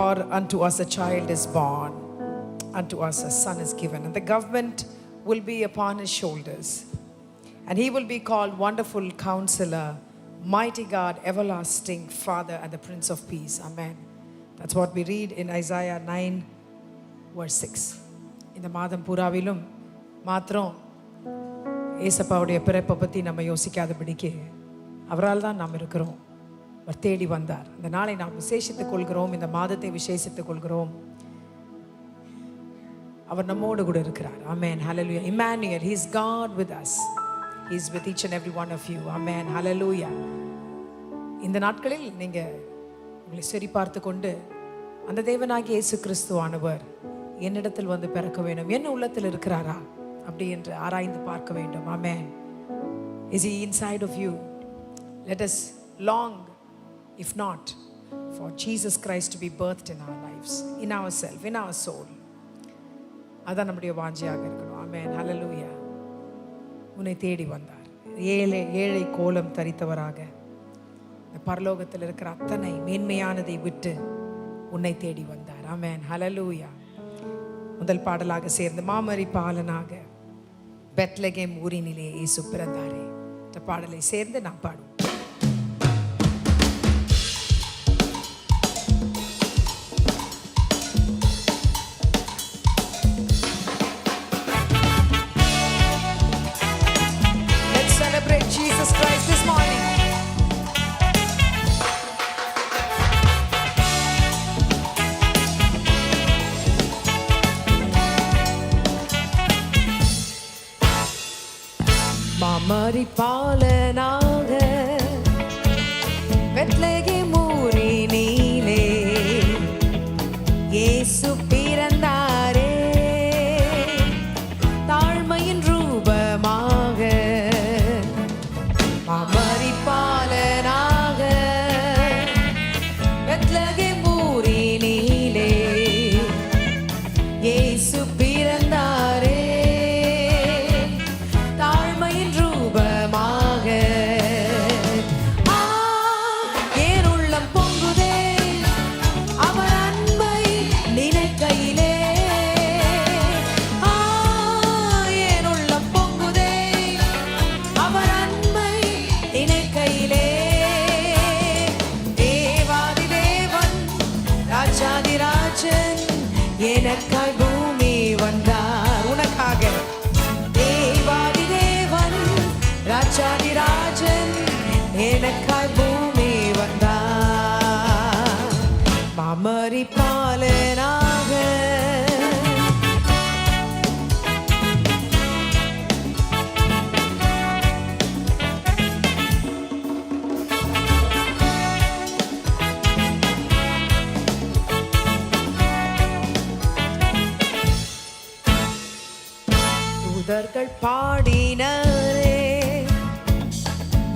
For unto us a child is born, unto us a son is given, and the government will be upon his shoulders. And he will be called Wonderful Counselor, Mighty God, Everlasting Father, and the Prince of Peace. Amen. That's what we read in Isaiah 9 verse 6. இந்த மாதம் பூராவிலும் மாத்திரம் ஏசப்பாவுடைய பிறப்பை பற்றி நம்ம யோசிக்காதபடிக்கு அவரால் தான் நாம் இருக்கிறோம். அவர் தேடி வந்தார். இந்த நாளை நாம் விசேஷித்துக் கொள்கிறோம். இந்த மாதத்தை விசேஷித்துக் கொள்கிறோம். அவர் நம்மோடு கூட இருக்கிறார். Amen. Hallelujah. Emmanuel, he is God with us. He is with each and every one of you. Amen. Hallelujah. இந்த நாட்களில் நீங்க உங்களை சரி பார்த்து கொண்டு அந்த தேவனாகிய இயேசு கிறிஸ்துவானவர் என்னிடத்தில் வந்து பிறக்க வேண்டும், என்ன உள்ளத்தில் இருக்கிறாரா அப்படி என்று ஆராய்ந்து பார்க்க வேண்டும். Amen. Is he inside of you? Let us long, if not, for Jesus Christ to be birthed in our lives, in ourselves, in our soul. அதான் நம்முடைய வாஞ்சியாக இருக்கணும். Amen. Hallelujah. உன்னை தேடி வந்தார். ஏழை கோலம் தரித்தவராக இந்த பரலோகத்தில் இருக்கிற அத்தனை மேன்மையானதை விட்டு உன்னை தேடி வந்தார். Amen. Hallelujah. முதல் பாடலாக சேர்ந்து மாமரி பாலனாக பெத்லகேம் ஊரினிலே இயேசு பிறந்தாரே இந்த பாடலை சேர்ந்து நாம் பாடுவோம். Jesus Christ this morning. மாமரி பாலனாக பெத்லகேம் ஊரினிலே இயேசு பிறந்தாரே, தாழ்மையின் ரூபமாக மாமரி பாலனாக பெத்லகேம் ஊரினிலே இயேசு பிறந்தாரே, தாழ்மையின் ரூபமாக. என் உள்ளம் பொங்குதே அவர் அன்பை நினைக்கையிலே, என் உள்ளம் பொங்குதே அவர் அன்பை நினைக்கையிலே. தேவாதி தேவன் ராஜாதி ராஜன் எனக்காய் பூமி வந்தார், உனக்காக. தேவாதி தேவன் ராஜாதி ராஜன் எனக்காய் பூமி வந்தார், மாமரி பாலனாக. தூதர்கள் பாடினரே,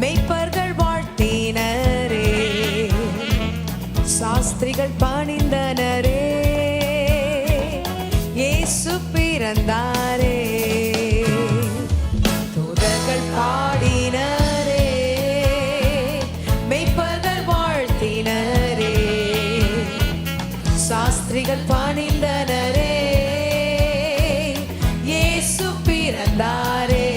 மெய்ப்பர்கள் வாழ்த்தினரே, சாஸ்திரிகள் பணிந்தனரே, இயேசு பிறந்தாரே. தூதர்கள் பாடினரே, மெய்ப்பர்கள் வாழ்த்தினரே, சாஸ்திரிகள் பணிந்தனரே, இயேசு பிறந்தாரே.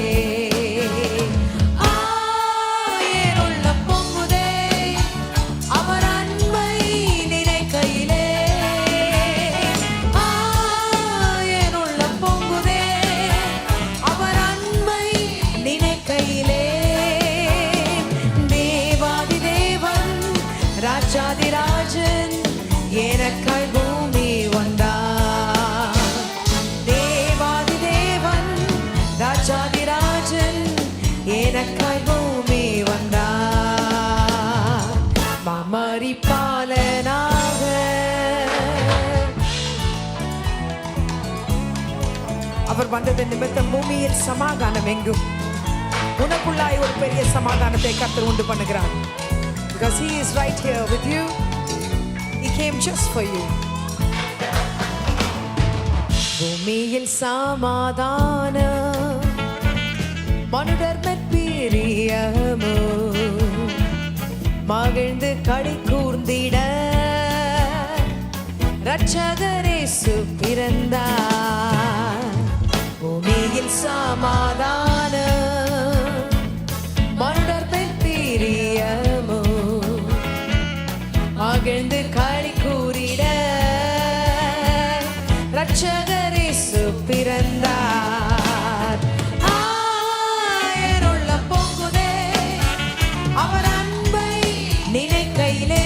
என் உள்ளம் பொங்குதே அவர் அன்பை நினைக்கையிலே, என் உள்ளம் பொங்குதே அவர் அன்பை நினைக்கையிலே. தேவாதி தேவன் ராஜாதி ராஜன் எனக்காய் பூமி வந்தார், தேவாதி தேவன் ராஜாதி ராஜன் எனக்காய் பூமி வந்தார், மாமரி பாலனாக. அவர் வந்தது நிமித்தம் பூமியில் சமாதானம் எங்கும். உனக்குள்ளாய் ஒரு பெரிய சமாதானத்தை கர்த்தர் உண்டு பண்ணுகிறார். Because he is right here with you. He came just for you. பூமியில் சமாதானம் மனுடர் பிரியமோ, மகிழ்ந்து களி கூர்ந்திட ரட்சகரேசு பிறந்தார். பூமியில் சமாதானம், மனிதர் பிரியமோ, மகிழ்ந்து களி கூறிட ரட்சகரேசு பிறந்தார். ஆயருள்ள பொங்குதே அவர் அன்பை நினைக்கையிலே,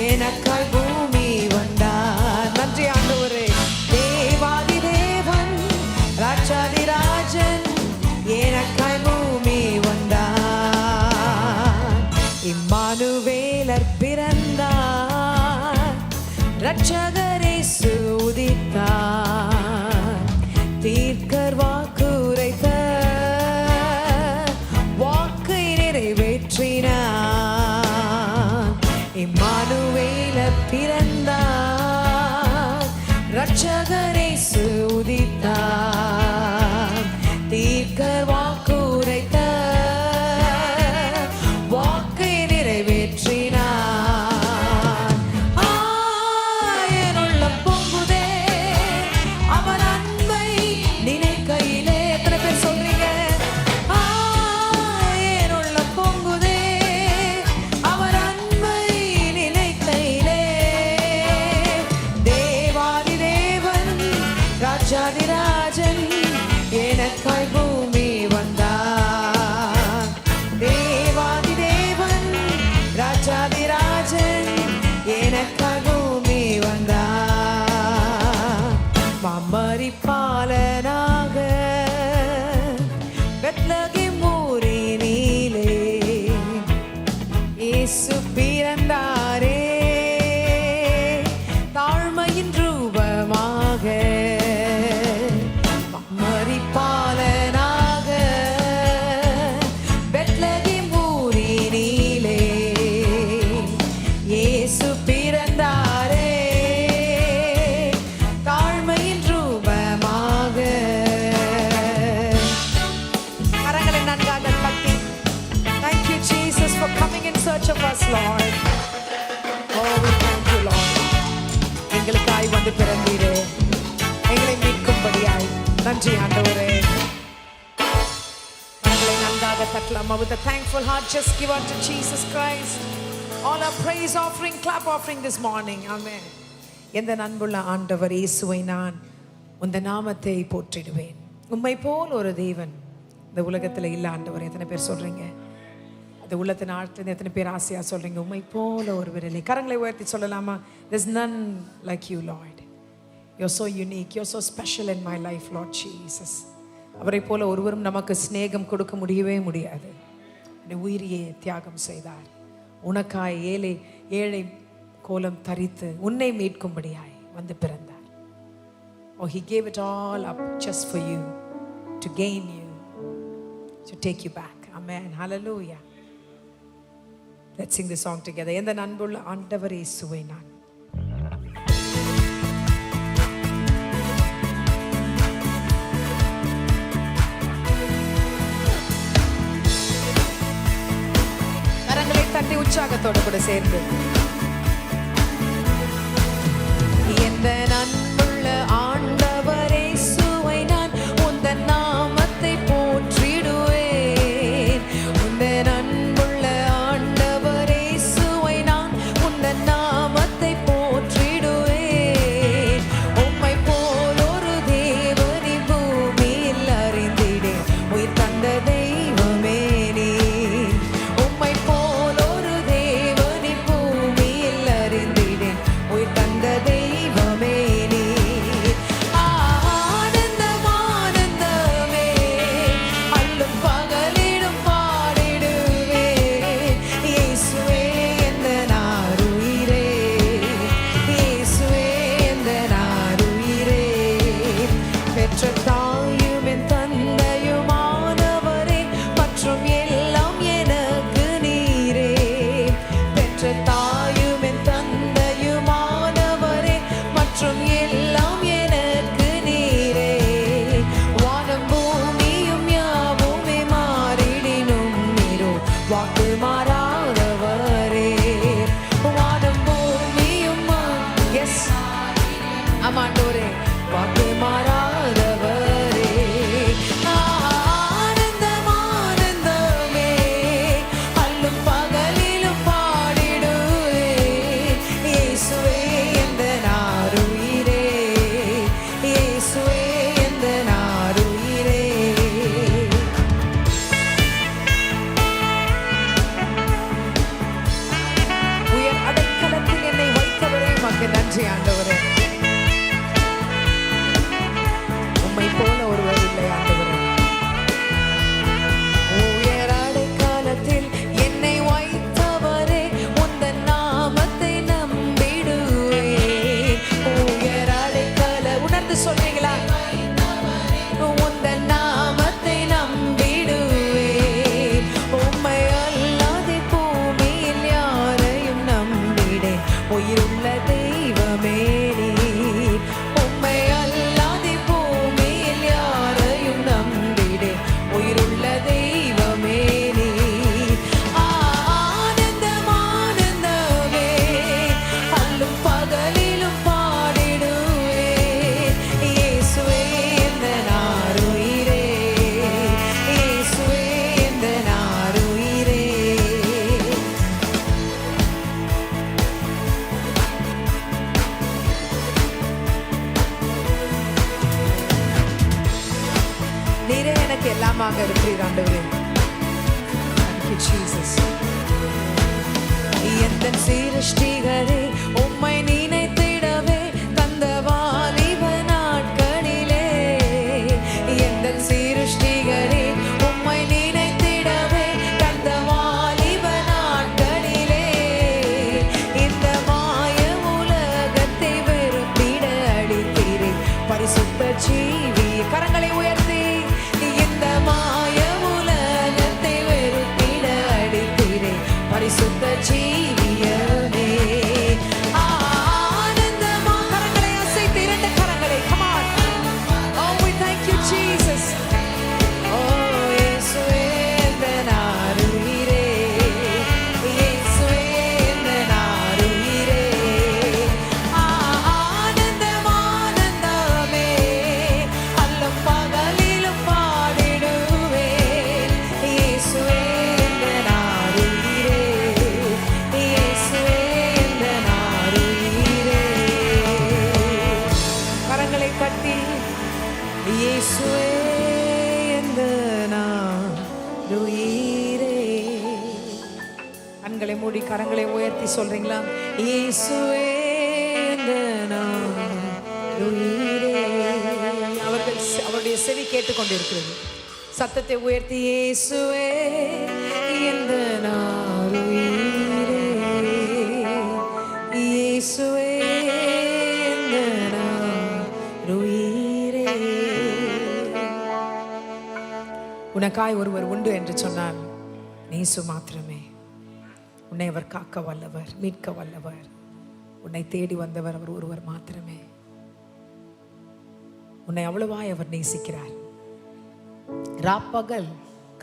எனக்காய் பூமி வந்தார். நன்றி ஆண்டவரே. தேவாதி தேவன் ராஜாதி ராஜன் எனக்காய் பூமி வந்தார். இம்மானுவேலர் பிறந்தார், ரட்சகரேசு உதித்தார். தீர்க்கர் வாக்குரைத்த வாக்கை நிறைவேற்றினார். இம்மானுவேலர் பிறந்தார், ரட்சகரேசு உதித்தார். தீர்க்கர் வாக்குரைத்த வாக்கை நிறைவேற்றினார். ஆயனுள்ள பொங்குதே அவர் அன்பை நினைக்கையிலே. எத்தனை பேர் சொல்றீங்க? ஆயனுள்ள பொங்குதே அவர் அன்பை நினைக்கையிலே. தேவாதி தேவன் ராஜாதி ராஜன் எனக்காய் பூமி வந்தார். தேவாதி தேவன் ராஜாதி ராஜன் எனக்காய் பூமி வந்தார். மாமரி பாலனாக பெத்லகேம் ஊரினிலே இயேசு பிறந்தாரே, தாழ்மையின் ரூபமாக. மரிப்பாலனாக பெத்லகேம் ஊரினிலே இயேசு பிறந்தாரே, தாழ்மையின் ரூபமாக. கரங்களை நன்றாக தட்டி, Thank you Jesus for coming in search of us, Lord. Oh, we thank you, Lord. எங்களுக்காய் வந்து பிறந்தீரே, எங்களை மீட்கும்படியாய். நன்றி ஆண்டவரே. எங்களை நன்றாக தட்டலாமா? With a thankful heart, just give unto Jesus Christ all our praise offering, clap offering this morning. Amen. எந்த அன்புள்ள ஆண்டவர் இயேசுவை நான் உந்த நாமத்தை போற்றிடுவேன். உம்மை போல் ஒரு தேவன் இந்த உலகத்தில் இல்லை ஆண்டவர். எத்தனை பேர் சொல்றீங்க? அந்த உள்ளத்தின் ஆழ்த்திலிருந்து எத்தனை பேர் ஆசையா சொல்றீங்க? உம்மை போல ஒருவர் இல்லை. கரங்களை உயர்த்தி சொல்லலாமா? There's none like you, Lord. You're so unique. You're so special in my life, Lord Jesus. அவரை போல ஒருவரும் நமக்கு சிநேகம் கொடுக்க முடியவே முடியாது. உயிரியே தியாகம் செய்தார். உனக்காய் ஏழை கோலம் தரித்து உன்னை மீட்கும்படியாய் வந்து பிறந்தார். Oh, he gave it all up just for you, to gain you, to take you back. Amen. Hallelujah. Let's sing this song together. எந்த அன்புள்ள ஆண்டவர் இயேசுவை நான். கரங்களை தட்டி உற்சாகத்தோடு கூட சேர்ந்து எந்த அன்புள்ள ஆண்டவர் இயேசுவை நான் உந்தன் நாமத்தை போற்றிடுவேன். உந்தன் அன்புள்ள ஆண்டவர் இயேசுவை நான் உந்தன் நாமத்தை போற்றிடுவேன். உம்மை போல் ஒரு தேவனை பூமியில் அறிந்திடேன். உயிர் தந்த தெய்வமே நீ. உம்மை போல் ஒரு தேவனை பூமி நன்றி ஆண்டவரே. உம்மை போல ஒருவர் இல்லை ஆண்டவரே. உயர் அடைக்கலத்தில் என்னை வைத்தவரே, உந்தன் நாமத்தை நம்பிடுவேன். உயர் அடைக்கல உணர்ந்து சொல்றீங்களா? உந்தன் நாமத்தை நம்பிடுவேன். உம்மை அல்லாத பூமியில் யாரையும் நம்பிடேன். உயிருள்ள தெய்வமே நீர். உம்மை அல்லாத பூமியில் யாரையும் நம்பிடேன். உயிருள்ள தெய்வமே நீர். ஆனந்தம் ஆனந்தமே, அல்லும் பகலிலும் பாடிடுவேன். இயேசுவே எந்தன் ஆருயிரே, இயேசுவே எந்தன் ஆருயிரே. நீரே எனக்கு எல்லாமாக இருக்கிறீர் ஆண்டவரே. Thank you, Jesus. எந்தன் சிருஷ்டிகரே, உம்மை நினைத்திடவே தந்த வாலிப நாட்களிலே. எந்தன் சிருஷ்டிகரே, உம்மை நினைத்திடவே தந்த வாலிப நாட்களிலே. இந்த மாய உலகத்தை வெறுத்திட அடித்தீரே பரிசுத்த ஜீவி. கரங்களை உயர்த்தி, இந்த மாய உலகத்தை வெறுத்திட அடித்தீரே பரிசுத்த ஜீவியமே. ஆனந்தமா கரங்களை அசைத்து, இரண்டு கரங்களை. Come on. Oh, we thank you, Jesus. Oh, இயேசுவே எந்தன் ஆருயிரே, இயேசுவே எந்தன் ஆருயிரே. ஆனந்தம் ஆனந்தமே, அல்லும் பகலிலும் பாடிடுவேன். இயேசுவே எந்தன் ஆருயிரே, இயேசுவே எந்தன் ஆருயிரே. கரங்களை தட்டி, இயேசுவே எந்தன் ஆருயிரே. கண்களை மூடி கரங்களை உயர்த்தி சொல்றீங்களா? இயேசுவே எந்தன் ஆருயிரே. அவருடைய செவி கேட்டுக்கொண்டிருக்கிறது. சத்தத்தை உயர்த்தி, இயேசுவே எந்தன் ஆருயிரே, இயேசுவே எந்தன் ஆருயிரே. உனக்காய் ஒருவர் உண்டு என்று சொன்னார், இயேசு மாத்திரமே. உன்னை அவர் காக்க வல்லவர், மீட்க வல்லவர். உன்னை தேடி வந்தவர் அவர் ஒருவர் மாத்திரமே. உன்னை அவ்வளவாய் அவர் நேசிக்கிறார். ராப்பகல்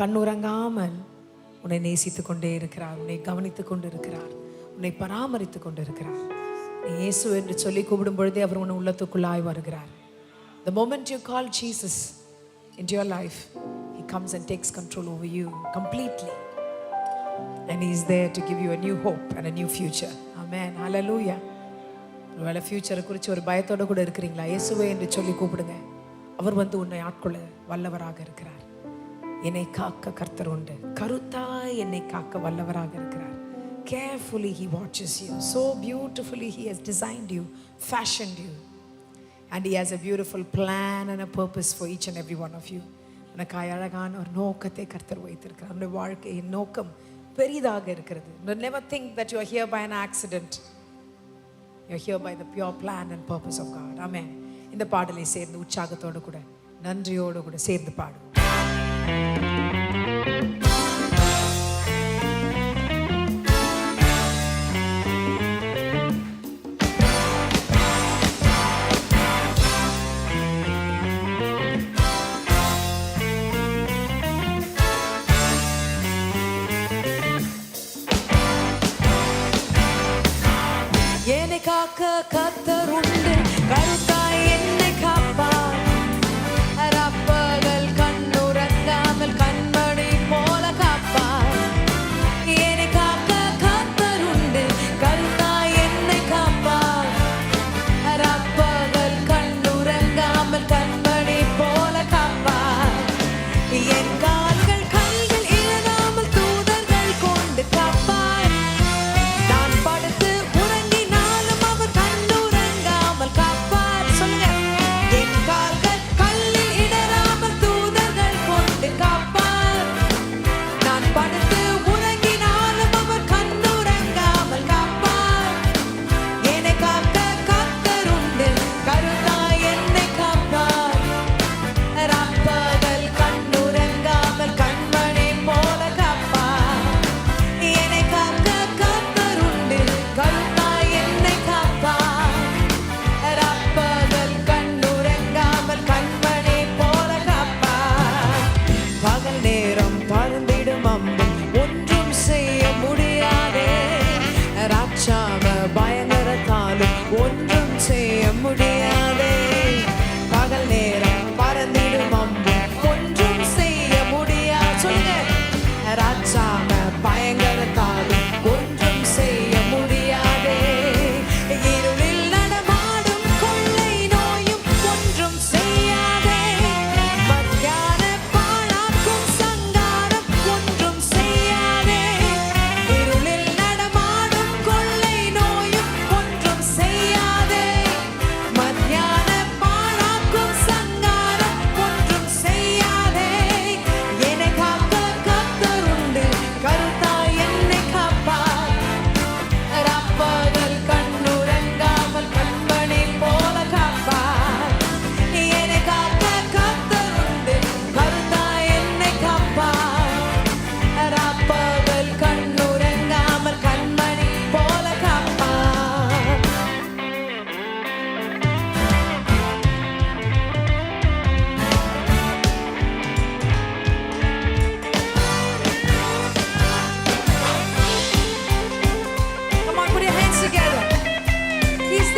கண்ணுறங்காமல் உன்னை நேசித்துக் கொண்டே இருக்கிறார். உன்னை கவனித்துக் கொண்டு இருக்கிறார். உன்னை பராமரித்துக் கொண்டு இருக்கிறார். நீ இயேசு என்று சொல்லி கூப்பிடும் பொழுதே அவர் உன் உள்ளத்துக்குள்ளாய் வருகிறார். The moment you call Jesus into your life, he comes and takes control over you completely. And he is there to give you a new hope and a new future. Amen. Hallelujah. ஒருவேளை ஃபியூச்சரை குறித்து ஒரு பயத்தோடு கூட இருக்கிறீங்களா? இயேசுவே என்று சொல்லி கூப்பிடுங்க. அவர் வந்து உன்னை ஆட்கொள்ள வல்லவராக இருக்கிறார். என்னை காக்க கர்த்தர் உண்டு. கருத்தாய் என்னை காக்க வல்லவராக இருக்கிறார். Carefully he watches you. So beautifully he has designed you, fashioned you. And he has a beautiful plan and a purpose for each and every one of you. உனக்காய் அழகான ஒரு நோக்கத்தை கர்த்தர் வைத்திருக்கிறார். உன்னுடைய வாழ்க்கையின் நோக்கம் பெரிதாக இருக்கிறது. Never think that you are here by an accident. You are here by the pure plan and purpose of God. Amen. இந்த பாடலை சேர்ந்து உற்சாகத்தோடு கூட நன்றியோடு கூட சேர்ந்து பாடுவோம். என்னை காக்க கர்த்தர் உண்டு. கருத்தாய் என்னை காப்பார். ராப்பகல் கண்ணுறங்காமல் கண்மணி போல காப்பார். என்னை காக்க கர்த்தர் உண்டு. கருத்தாய் என்னை காப்பார். ராப்பகல் கண்ணுறங்காமல் கண்மணி போல காப்பார். என் கால்கள் கல்கள் இழகாமல் தூதர்கள் கொண்டு காப்பார். நான் படுத்து உறங்கினாலும் அவர் கண்ணுறங்க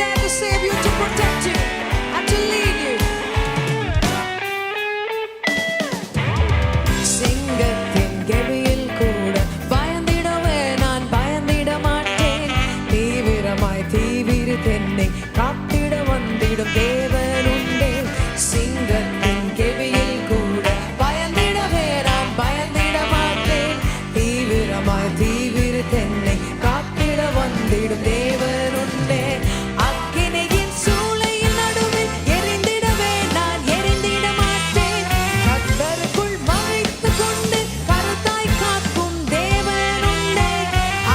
there to save you, to protect you, and to lead you. சிங்கத்தின் கெபியில் கூட பயந்திடவே நான் பயந்திட மாட்டேன். தீவிரமாய் தீவிரித்தென்னை காத்திட வந்திடும் தேவன் உண்டே. சிங்கத்தின் கெபியில் கூட பயந்திடவே நான் பயந்திட மாட்டேன். தீவிரமாய் தீவிரித்தென்னை காத்திட வந்திடும் தேவன் உண்டே. அக்கினியின் சூளையின் நடுவில் எரிந்திடவே நான் எரிந்திட மாட்டேன். கர்த்தருக்குள் மறைத்துக் கொண்டு கருத்தாய் காக்கும் தேவன் உண்டே.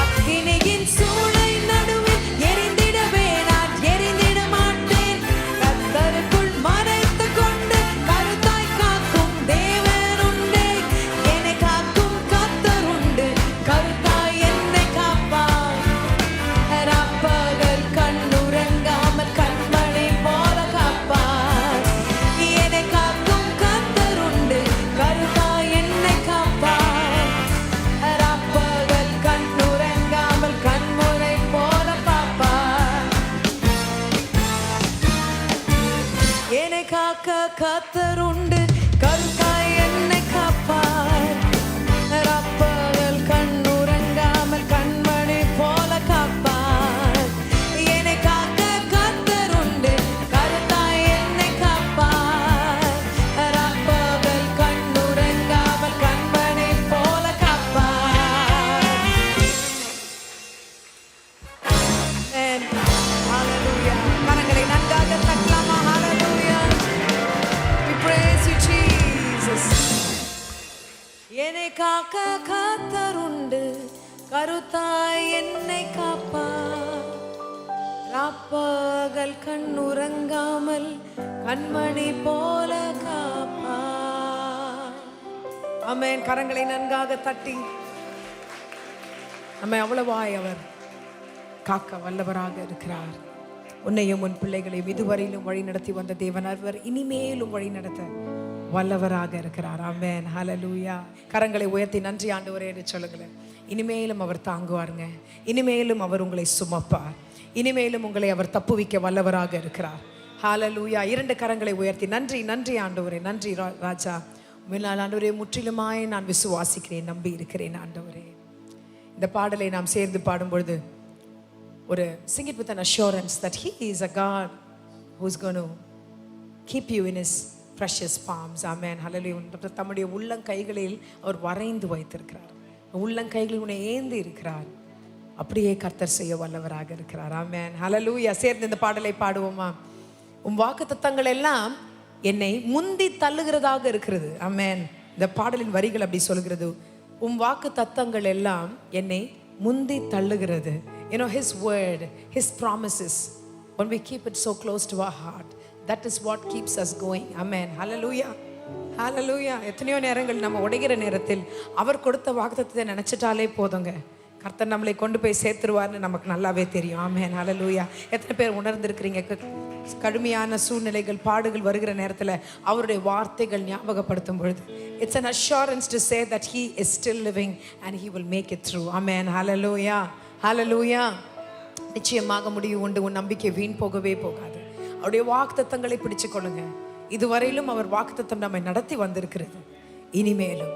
அக்கினியின் சூளை நடுவில் எரிந்திடவே நான் எரிந்திட மாட்டேன். கர்த்தருக்குள் மறைத்துக் கொண்டு கருத்தாய் காக்கும் தேவன் உண்டே. என்னை காக்கும் கர்த்தர் உண்டு, கருத்தாய் என்னை காப்பார். ராப்பகல் கண்ணுறங்காமல் கண்மணி போல காப்பார். என்னை காக்கும் கர்த்தர் உண்டு, கருத்தாய் என்னை காப்பார். ராப்பகல் கண்ணுறங்காமல் கண்முறை போல காப்பார். என்னை காக்க கர்த்தர் உண்டு, கருத்தாய் என்னை காப்பார். ராப்பகல் கண்ணுறங்காமல் கண்மணி போல காப்பார். என்னை காக்க கர்த்தர் உண்டு, கருத்தாய் என்னை காப்பார். ராப்பகல் கண்ணுறங்காமல் கண்மணி போல காப்பார். Amen. Hallelujah. கரங்களை நன்றாக தட்டலாமா? Hallelujah. We praise you, Jesus. என்னை காக்க கர்த்தர் உண்டு, கருத்தாய் என்னை காப்பார். ராப்பகல் கண்ணுறங்காமல் கண்மணி போல காப்பார். ஆமென். கரங்களை நன்றாக தட்டி நம்மை அவ்வளவாய் அவர் காக்க வல்லவராக இருக்கிறார். உன்னையும் உன் பிள்ளைகளையும் இதுவரையிலும் வழி நடத்தி வந்த தேவன் அவர் இனிமேலும் வழி நடத்த வல்லவராக இருக்கிறார். ஆமென். ஹல்லேலூயா. கரங்களை உயர்த்தி நன்றி ஆண்டவரே என்று சொல்லுங்களேன். இனிமேலும் அவர் தாங்குவாருங்க. இனிமேலும் அவர் உங்களை சுமப்பார். இனிமேலும் உங்களை அவர் தப்புவிக்க வல்லவராக இருக்கிறார். ஹல்லேலூயா. 2 கரங்களை உயர்த்தி நன்றி நன்றி ஆண்டவரே, நன்றி ராஜா. உம்மினால் ஆண்டவரே முற்றிலுமாய் நான் விசுவாசிக்கிறேன், நம்பி இருக்கிறேன் ஆண்டவரே. இந்த பாடலை நாம் சேர்ந்து பாடும்பொழுது ஒரு sing it with an assurance that he is a God who's going to keep you in his precious palms. Amen. Hallelujah. தம்முடைய உள்ளங்கைகளில் அவர் வரைந்து வைத்திருக்கிறார். உள்ளங்கைகளில் உன்னை ஏந்தி இருக்கிறார். அப்படியே கர்த்தர் செய்ய வல்லவராக இருக்கிறார். ஆமென். ஹல்லேலூயா. சேர்ந்து இந்த பாடலை பாடுவோமா? உம் வாக்குத்தத்தங்கள் எல்லாம் என்னை முந்தி தள்ளுகிறதாக இருக்கிறது. ஆமென். இந்த பாடலின் வரிகள் அப்படி சொல்கிறது. உம் வாக்குத்தத்தங்கள் எல்லாம் என்னை முந்தி தள்ளுகிறது. You know, his word, his promises, when we keep it so close to our heart, that is what keeps us going. Amen. Hallelujah. Hallelujah. எத்தனையோ நேரங்கள் நம்ம உடைகிற நேரத்தில் அவர் கொடுத்த வாக்குத்தத்தத்தை நினைச்சிட்டாலே போதுங்க, கர்த்தர் நம்மளை கொண்டு போய் சேர்த்துருவார்னு நமக்கு நல்லாவே தெரியும். ஆமென். ஹல்லேலூயா. எத்தனை பேர் உணர்ந்திருக்கிறீங்க? கடுமையான சூழ்நிலைகள், பாடுகள் வருகிற நேரத்தில் அவருடைய வார்த்தைகள் ஞாபகப்படுத்தும் பொழுது it's an assurance to say that he is still living and he will make it through. Amen. Hallelujah. Hallelujah. நிச்சயமாக முடிவு உண்டு. உன் நம்பிக்கை வீண் போகவே போகாது. அவருடைய வாக்குத்தத்தங்களை பிடிச்சு கொள்ளுங்க. இதுவரையிலும் அவர் வாக்குத்தத்தம் நம்மை நடத்தி வந்திருக்கிறது. இனிமேலும்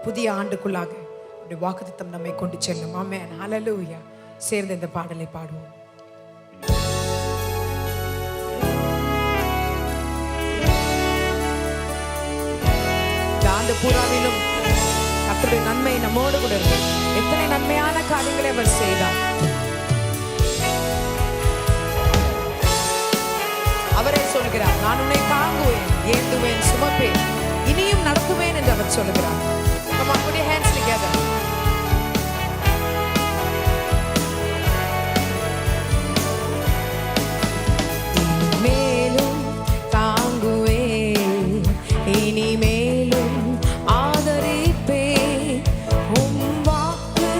புதிய ஆண்டுக்குள்ளாக அவருடைய வாக்குத்தத்தம் நம்மை கொண்டு செல்லும். ஆமென். ஹல்லேலூயா. சேர்ந்து இந்த பாடலை பாடுவோம். ஆண்டு பூராவிலும் கர்த்தருடைய நன்மை நம்மோடு கூட இருக்கு. எத்தனை நன்மையான காரியங்களை அவர் செய்தார். அவரே சொல்கிறார், நான் உன்னை தாங்குவேன், ஏந்துவேன், சுமப்பேன், இனியும் நடத்துவேன் என்று அவர் சொல்கிறார். Come on, put your hands together. இனிமேலும் தாங்குவேன், இனிமேலும் ஆதரிப்பேன். உம் வாக்கு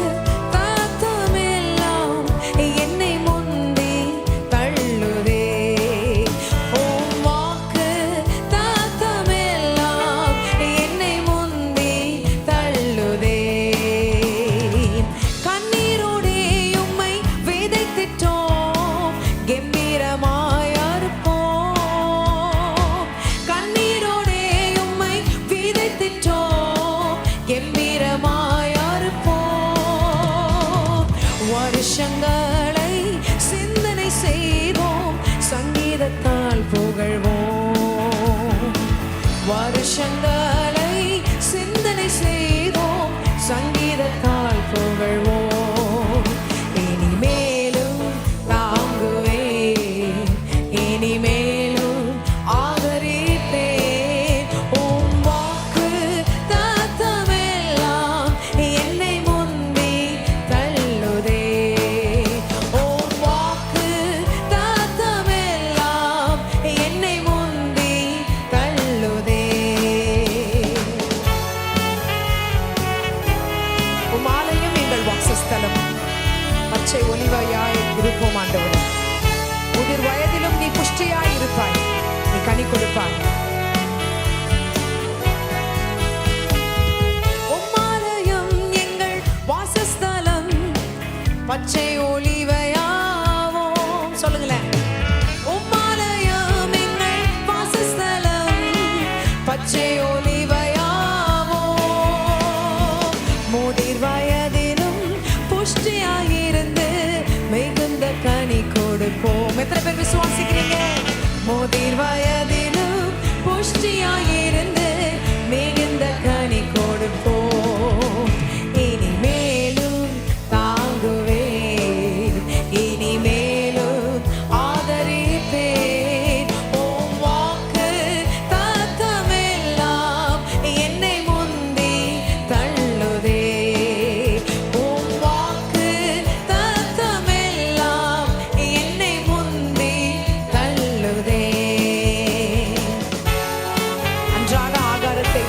தத்தமெல்லாம் என்னை முந்தி தள்ளுதே. உம் வாக்கு தத்தமெல்லாம் என்னை முந்தி தள்ளுதே. செய்தோம், சங்கீதத்தால் புகழ்வோம். வருஷங்களை சிந்தனை செய்தோம், சங்கீதத்தால் புகழ்வோம். இனிமேலும் தாங்குவேன், இனிமேலும் ஆதரிப்பேன். உம் வாக்கு தத்தமெல்லாம் என்னை முந்தி தள்ளுதே. உம் வாக்கு தத்தமெல்லாம் என்னை முந்தி தள்ளுதே. உம் ஆலயம் எங்கள் வாசஸ்தலம், பச்சை ஒலிவாயாய் இருப்போம் ஆண்டவரே. முதிர் வயதிலும் நீ புஷ்டியாய் இருப்பாய், நீ கனி கொடுப்பாய். உம் ஆலயம் எங்கள் வாசஸ்தலம், பச்சை ஒலிவையாவோம். சொல்லுங்களேன். உம் ஆலயம் எங்கள் வாசஸ்தலம், பச்சை ஒலிவையாவோம். முதிர் வயதிலும் புஷ்டியாயிருந்து மிகுந்த கனி கொடுப்போம். எத்தனை பேர் விசுவாசிக்கிறீங்க? முதிர் வயதிலும் புஷ்டியாயிருந்து மிகுந்த கனி கொடுப்போம். இனிமேலும் தாங்குவேன், இனிமேலும் ஆதரிப்பேன். உம் வாக்கு தத்தமெல்லாம் என்னை முந்தி தள்ளுதே. உம் வாக்கு தத்தமெல்லாம் என்னை முந்தி தள்ளுதே. அன்றாட ஆகாரத்தை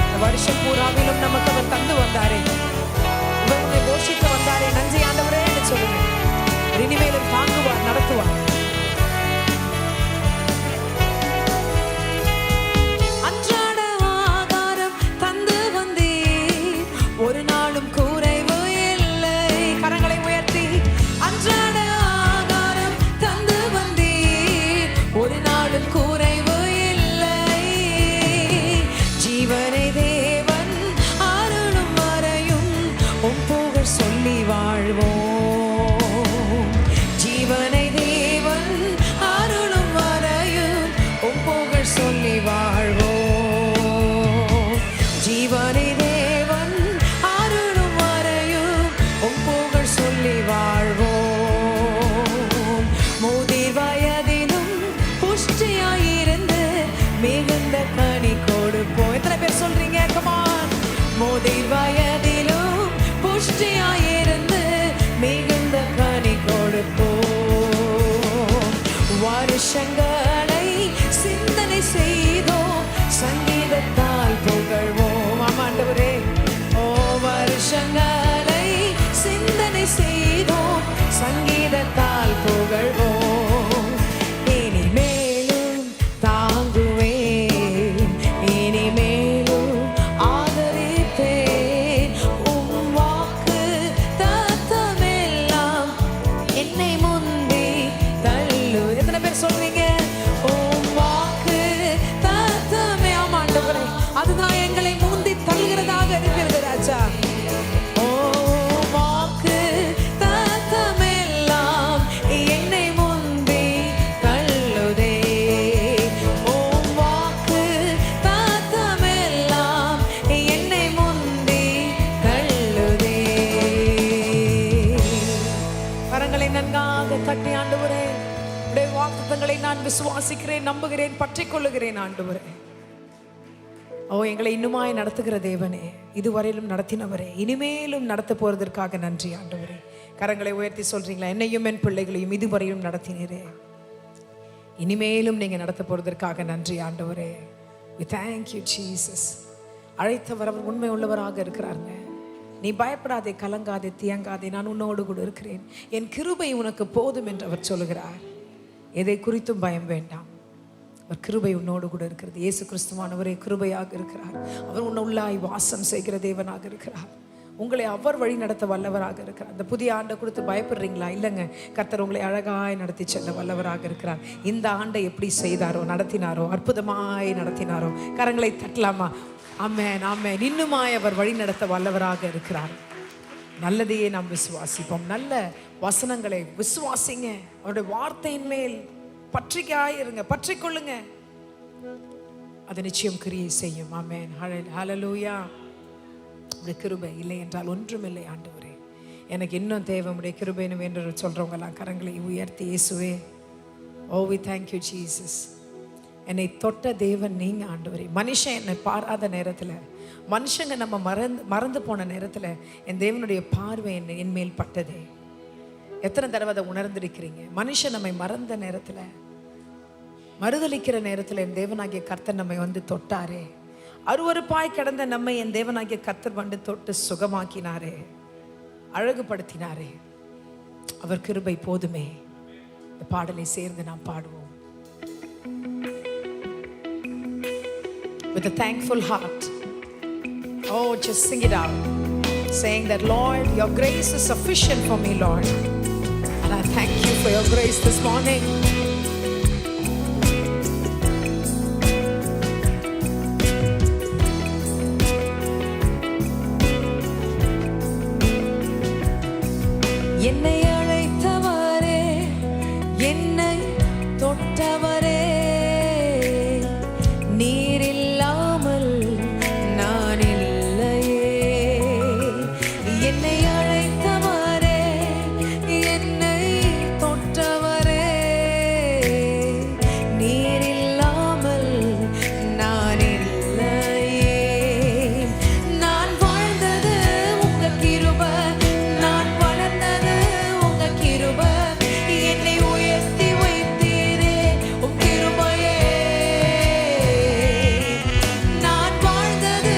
இந்த வருஷம் பூராவிலும் நமக்கு அவர் தந்து வந்தாரே, இவருடைய போஷித்து வந்தாரே. நன்றி ஆண்டவரே என்று சொல்லுங்க. இனிமேலும் தாங்குவார், நடத்துவார். அன்றாட ஆகாரம் தந்து வந்தீர், ஒரு நாளும் குறைவு இல்லை. கரங்களை உயர்த்தி. அன்றாட ஆகாரம் தந்து வந்தீர், ஒரு நாளும் குறைவு இல்லை. ஜீவனை தேவன் அருளும் வரையும் உம் புகழ் சொல்லி வாழ்வோம். ஜீவனை தேவன் அருளும் வரையும் உம் புகழ் சொல்லி வாழ்வோம். ஜீவனை தேவன் அருளும் வரையும் உம் புகழ் சொல்லி வாழ்வோம். முதிர் வயதிலும் புஷ்டியாயிருந்து மிகுந்த கனி கொடுப்போம். எத்தனை பேர் சொல்றீங்க? கமான். முதிர் வயதிலும் புஷ்டியாயிருந்து மிகுந்த கனி கொடுப்போம். வருஷங்களை சிந்தனை செய்தோம், சங்கீதத்தால் புகழ்வோம். ஆமாண்டவரே. ஓ வருஷங்களை சிந்தனை செய்தோம், சங்கீதத்தால் புகழ்வோம். இனிமேலும் தாங்குவேன், இனிமேலும் ஆதரிப்பேன். உம் வாக்கு தத்தமெல்லாம் என்னை முந்தி தள்ளு. எத்தனை பேர் சொல்றீங்க? உம் வாக்கு தத்தமே. ஆமாண்டவரே, அதுதான் எங்களை முந்தி தள்ளுகிறதாக இருக்கிறது ராஜா. ஓ வாக்கு தத்தமெல்லாம் என்னை முந்தி தள்ளுதே. உம் வாக்கு தத்தமெல்லாம் என்னை முந்தி தள்ளுதே. கரங்களை நன்காக தட்டி ஆண்டவரே, உடைய வாக்குத்தங்களை நான் விசுவாசிக்கிறேன், நம்புகிறேன், பற்றிக் கொள்ளுகிறேன் ஆண்டவரே. ஓ எங்களை இன்னுமாய் நடத்துகிற தேவனே, இதுவரையிலும் நடத்தினவரே, இனிமேலும் நடத்த போறதற்காக நன்றி ஆண்டவரே. கரங்களை உயர்த்தி சொல்றீங்களா? என்னையும் என் பிள்ளைகளையும் இதுவரையிலும் நடத்தினீரே, இனிமேலும் நீங்க நடத்த போறதற்காக நன்றி ஆண்டவரே. We thank you Jesus. அழைத்தவர் அவர் உண்மை உள்ளவராக இருக்கிறாருங்க. நீ பயப்படாதே, கலங்காதே, தியங்காதே, நான் உன்னோடு கூட இருக்கிறேன், என் கிருபை உனக்கு போதும் என்று அவர் சொல்லுகிறார். எதை குறித்தும் பயம் வேண்டாம், அவர் கிருபை உன்னோடு கூட இருக்கிறது. இயேசு கிறிஸ்துவானவரே கிருபையாக இருக்கிறார். அவர் உன்னை உள்ளாய் வாசம் செய்கிற தேவனாக இருக்கிறார். உங்களை அவர் வழி நடத்த வல்லவராக இருக்கிறார். இந்த புதிய ஆண்டை கொடுத்து பயப்படுறீங்களா? இல்லைங்க, கர்த்தர் உங்களை அழகாய் நடத்தி செல்ல வல்லவராக இருக்கிறார். இந்த ஆண்டை எப்படி செய்தாரோ, நடத்தினாரோ, அற்புதமாய் நடத்தினாரோ, கரங்களை தட்டலாமா? ஆமென், ஆமென். இன்னுமாய் அவர் வழி நடத்த வல்லவராக இருக்கிறார். நல்லதையே நாம் விசுவாசிப்போம். நல்ல வசனங்களை விசுவாசிங்க. அவருடைய வார்த்தையின் மேல் பற்றிக்காயிருங்க, பற்றிக்கொள்ளுங்க. அது நிச்சயம் கிரியை செய்யும். ஆமென். ஹல்லேலூயா. உடைய கிருபை இல்லை என்றால் ஒன்றுமில்லை ஆண்டவரே. எனக்கு இன்னும் தேவை உடைய கிருபைன்னு என்று சொல்றவங்கலாம் கரங்களை உயர்த்தி, இயேசுவே, ஓ வி தேங்க் யூ ஜீசஸ். என்னை தொட்ட தேவன் நீங்க ஆண்டவரே. மனுஷன் என்னை பாராத நேரத்தில், மனுஷங்க நம்ம மறந்து போன நேரத்தில் என் தேவனுடைய பார்வை என் மேல் பட்டதே. எத்தனை தடவை அதை உணர்ந்திருக்கிறீங்க? மனுஷன் நம்மை மறந்த நேரத்தில், மறுதலிக்கிற நேரத்தில் என் தேவனாகிய கர்த்தர் நம்மை வந்து தொட்டாரே. அருவருப்பாய் கிடந்த நம்மை என் தேவனாகிய கர்த்தர் வந்து தொட்டு சுகமாக்கினாரே, அழகுபடுத்தினாரே. அவர் கிருபை போதுமே. இந்த பாடலை சேர்ந்து நாம் பாடுவோம். With a thankful heart, oh, just sing it out, saying that, Lord, your grace is sufficient for me, Lord, and I thank you for your grace this morning. என்னை அழைத்தவரே, என்னை தொட்டவரே, நீரில்லாமல் நான் இல்லையே. என்னை அழைத்தவரே, என்னை தொட்டவரே, நீரில்லாமல் நான் இல்லையே. நான் வாழ்ந்தது உங்க கிருபை, நான் வளர்ந்தது உங்க கிருபை, என்னை உயர்த்தி வைத்தீரே உம் கிருபையே. நான் வாழ்ந்தது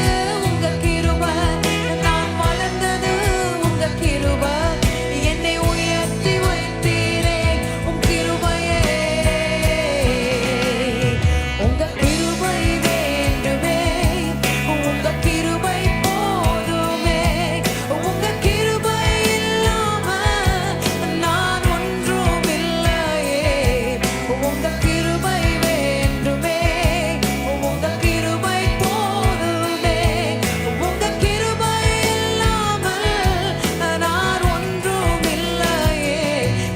உங்க கிருபை, நான் வளர்ந்தது உங்க கிருபை, என்னை உயர்த்தி வைத்தீரே உம் கிருபையே. உங்க கிருபை வேண்டுமே, உங்க கிருபை போதுமே, உங்க கிருபை இல்லாம நான் ஒன்றும் இல்லையே. உங்க கிருபை வேண்டுமே, உங்க கிருபை போதுமே, உங்க கிருபை இல்லாமல் நான் ஒன்றும் இல்லையே.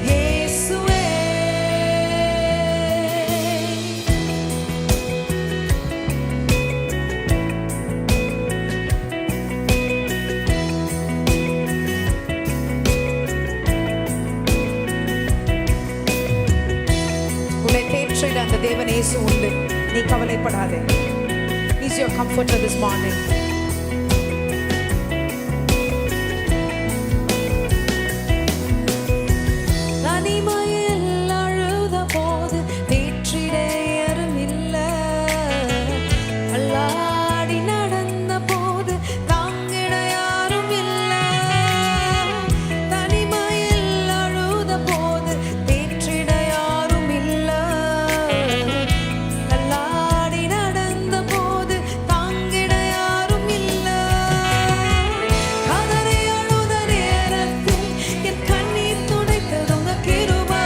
இயேசுவே, உன்னை தேற்றிட அந்த தேவன் இயேசு உண்டு. நீ கவலைப்படாதே. He's your comforter this morning. தனிமையில் அழுத போது தேற்றிட யாரும் இல்ல, அல்லாடி நடந்த போது தாங்கிட யாரும் இல்ல. தனிமையில் அழுத போது தேற்றிட யாரும் இல்ல, அல்லாடி நடந்த போது தாங்கிட யாரும் இல்ல. கதறி அழுத நேரத்தில் என் கண்ணீர் துடைத்தது உங்க கிருபை.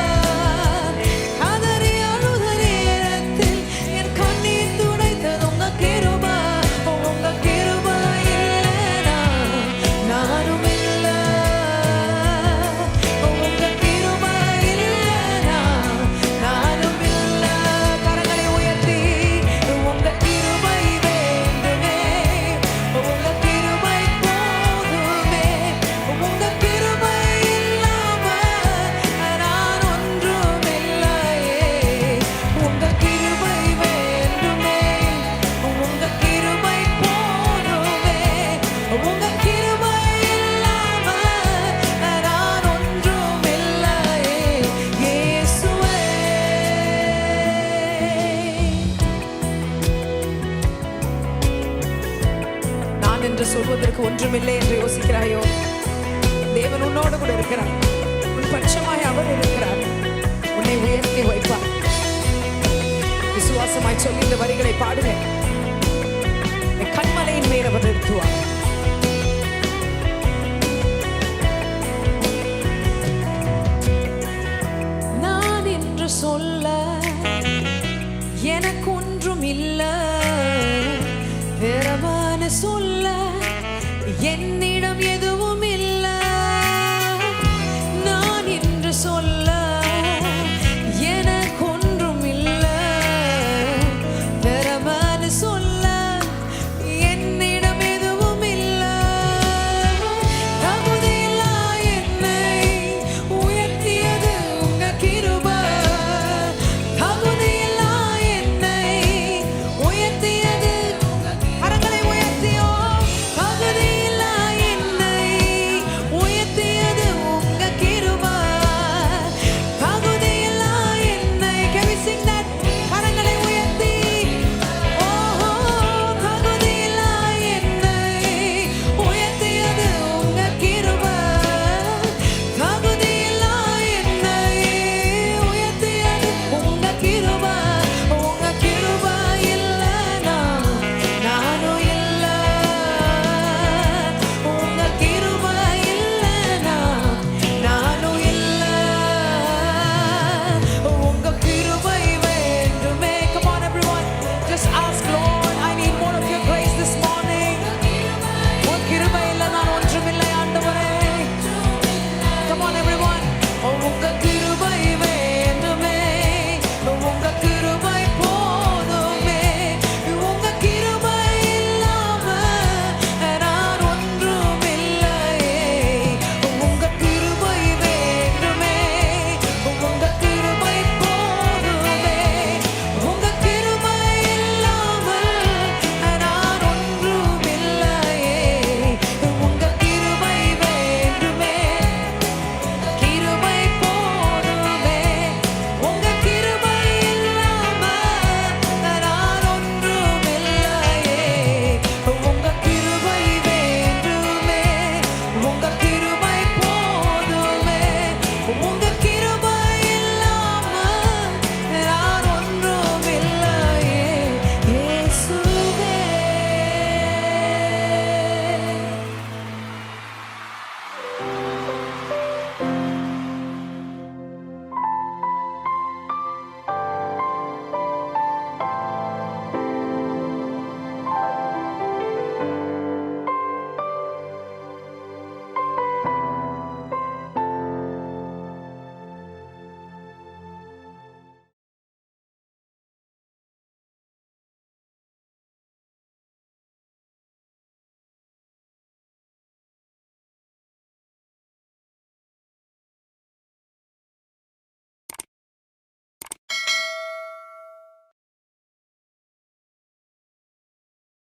கதறி அழுத நேரத்தில் என் கண்ணீர் துடைத்தது உங்க கிருபை. உங்க கிருபை இல்லைனா நானும் இல்ல, உங்க கிருபை இல்லைனா நானும் இல்ல. கரங்களை உயர்த்தி, உங்க கிருபை வேண்டுமே, உங்க கிருபை போதுமே, உங்க கிருபை இல்லாம நான் ஒன்றும் இல்லையே. உங்க கிருபை வேண்டுமே, உங்க கிருபை போதுமே, உங்க கிருபை இல்லாம நான் ஒன்றும் இல்லையே. இயேசுவே, நான் என்று சொல்வதற்கு ஒன்றுமில்லை என்று யோசிக்கிறாயோ? தேவன் உன்னோடு கூட இருக்கிறார். உன் பட்சமாய் அவர் இருக்கிறார். உன்னை உயர்த்தி வைப்பார். விசுவாசமாய் சொல்லி இந்த வரிகளை பாடுங்க. என் கண்மலையின் மேல் அவர் நிறுத்துவார். நான் என்று சொல்ல எனக்கு ஒன்றும் இல்ல, வேறமான சொல்ல என்னிடம் எதுவும்